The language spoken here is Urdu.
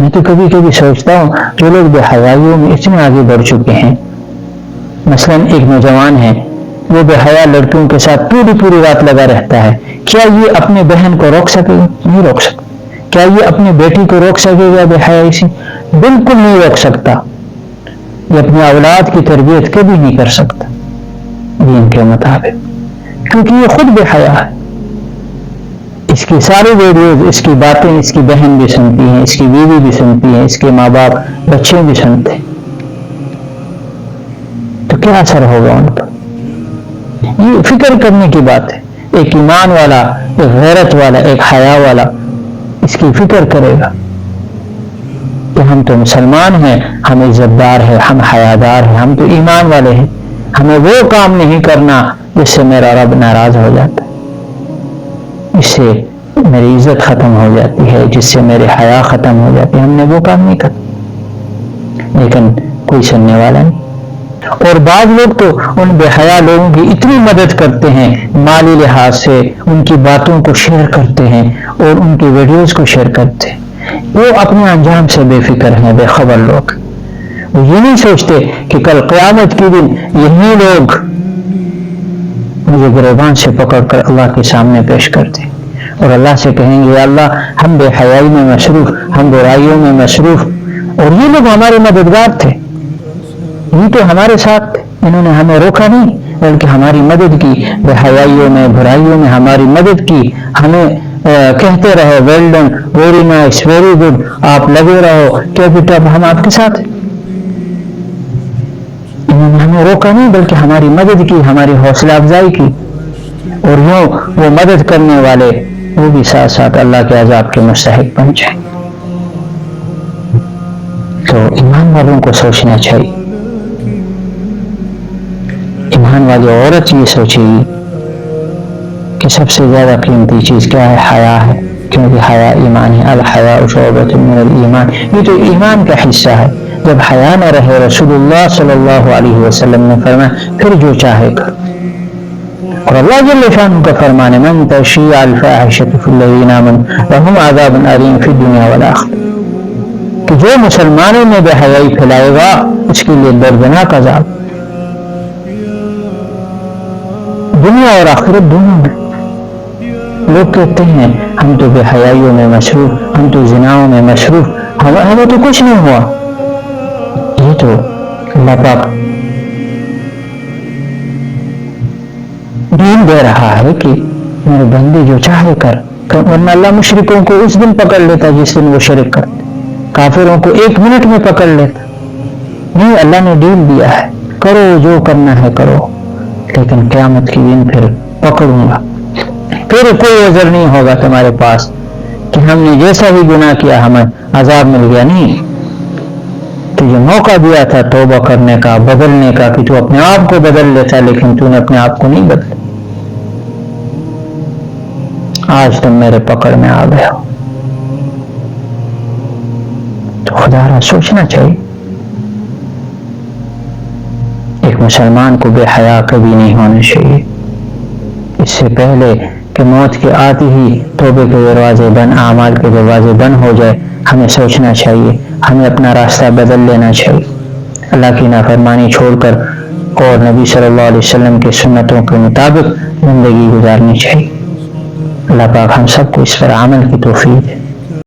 میں تو کبھی کبھی سوچتا ہوں جو لوگ بے حیائیوں میں اتنے آگے بڑھ چکے ہیں، مثلا ایک نوجوان ہے، وہ بے حیا لڑکیوں کے ساتھ پوری رات لگا رہتا ہے، کیا یہ اپنے بہن کو روک سکے گا؟ نہیں روک سکتا۔ کیا یہ اپنی بیٹی کو روک سکے گا بے حیائی سے؟ بالکل نہیں روک سکتا۔ یہ اپنی اولاد کی تربیت کبھی نہیں کر سکتا دین کے مطابق، کیونکہ یہ خود بے حیا ہے۔ اس کی ساری ویڈیوز، اس کی باتیں اس کی بہن بھی سنتی ہیں، اس کی بیوی بھی سنتی ہیں، اس کے ماں باپ بچے بھی سنتے ہیں، تو کیا اثر ہوگا ان پر؟ یہ فکر کرنے کی بات ہے۔ ایک ایمان والا، ایک غیرت والا، ایک حیا والا اس کی فکر کرے گا کہ ہم تو مسلمان ہیں، ہم عزت دار ہیں، ہم حیادار ہیں، ہم تو ایمان والے ہیں، ہمیں وہ کام نہیں کرنا جس سے میرا رب ناراض ہو جاتا ہے، اس سے میری عزت ختم ہو جاتی ہے، جس سے میرے حیا ختم ہو جاتی ہے، ہم نے وہ کام نہیں کرنا۔ لیکن کوئی سننے والا نہیں۔ اور بعض لوگ تو ان بے حیا لوگوں کی اتنی مدد کرتے ہیں مالی لحاظ سے، ان کی باتوں کو شیئر کرتے ہیں اور ان کی ویڈیوز کو شیئر کرتے ہیں، وہ اپنے انجام سے بے فکر ہیں، بے خبر لوگ۔ وہ یہ نہیں سوچتے کہ کل قیامت کے دن یہی لوگ مجھے گریبان سے پکڑ کر اللہ کے سامنے پیش کرتے اور اللہ سے کہیں گے، یا اللہ ہم بے حیائی میں مصروف، ہم برائیوں میں مصروف، اور یہ لوگ ہمارے مددگار تھے، یہ تو ہمارے ساتھ تھے، انہوں نے ہمیں روکا نہیں بلکہ ہماری مدد کی، بے حیائیوں میں برائیوں میں ہماری مدد کی، ہمیں کہتے رہے well done, very nice, very good, آپ لگے رہو، کیپ اٹ اپ، ہم آپ کے ساتھ ہیں۔ انہوں نے ہمیں روکا نہیں بلکہ ہماری مدد کی، ہماری حوصلہ افزائی کی، اور وہ مدد کرنے والے وہ بھی ساتھ ساتھ اللہ کے عذاب کے مستحق بن جائیں۔ تو ایمان والوں کو سوچنا چاہیے، ایمان والی عورت یہ سوچے گی کہ سب سے زیادہ قیمتی چیز کیا ہے؟ حیا ہے، کیونکہ حیا ایمان ہے، الحیاء شعبۃ من الایمان، یہ تو ایمان کا حصہ ہے۔ جب حیا نہ رہے، رسول اللہ صلی اللہ علیہ وسلم نے فرمایا پھر جو چاہے کر، اور اللہ جل شانہ کا فرمان ہے من تشیع الفاحشۃ فی الذین آمنوا لہم عذاب علیم فی الدنیا والآخرہ، کہ جو مسلمانوں میں بے حیائی پھیلائے گا اس کے لیے دردناک عذاب، دنیا اور آخرت دونوں میں۔ لوگ کہتے ہیں ہم تو بے حیائیوں میں مصروف، ہم تو زناؤں میں مصروف، ہمیں تو کچھ نہیں ہوا۔ یہ تو اللہ پاک دین دے رہا ہے کہ میرے بندے جو چاہے کر، ورنہ اللہ مشرکوں کو اس دن پکڑ لیتا جس دن وہ شرک کرتے، کافروں کو 1 منٹ میں پکڑ لیتا۔ نہیں، اللہ نے ڈیل دیا ہے، کرو جو کرنا ہے کرو، لیکن قیامت کے دن پھر پکڑوں گا، پھر کوئی عذر نہیں ہوگا تمہارے پاس کہ ہم نے جیسا ہی گناہ کیا ہمیں عذاب مل گیا۔ نہیں، تجھے موقع دیا تھا توبہ کرنے کا، بدلنے کا، کہ تو اپنے آپ کو بدل لیتا، لیکن تو نے اپنے آپ کو نہیں بدلا، آج تم میرے پکڑ میں آ گئے ہو۔ تو خدا را سوچنا چاہیے، ایک مسلمان کو بے حیا کبھی نہیں ہونا چاہیے۔ اس سے پہلے کہ موت کے آتے ہی توبے کے دروازے بند، اعمال کے دروازے بند ہو جائے، ہمیں سوچنا چاہیے، ہمیں اپنا راستہ بدل لینا چاہیے، اللہ کی نافرمانی چھوڑ کر اور نبی صلی اللہ علیہ وسلم کے سنتوں کے مطابق زندگی گزارنی چاہیے۔ اللہ پاک ہم سب کو اس پر عمل کی توفیق دے۔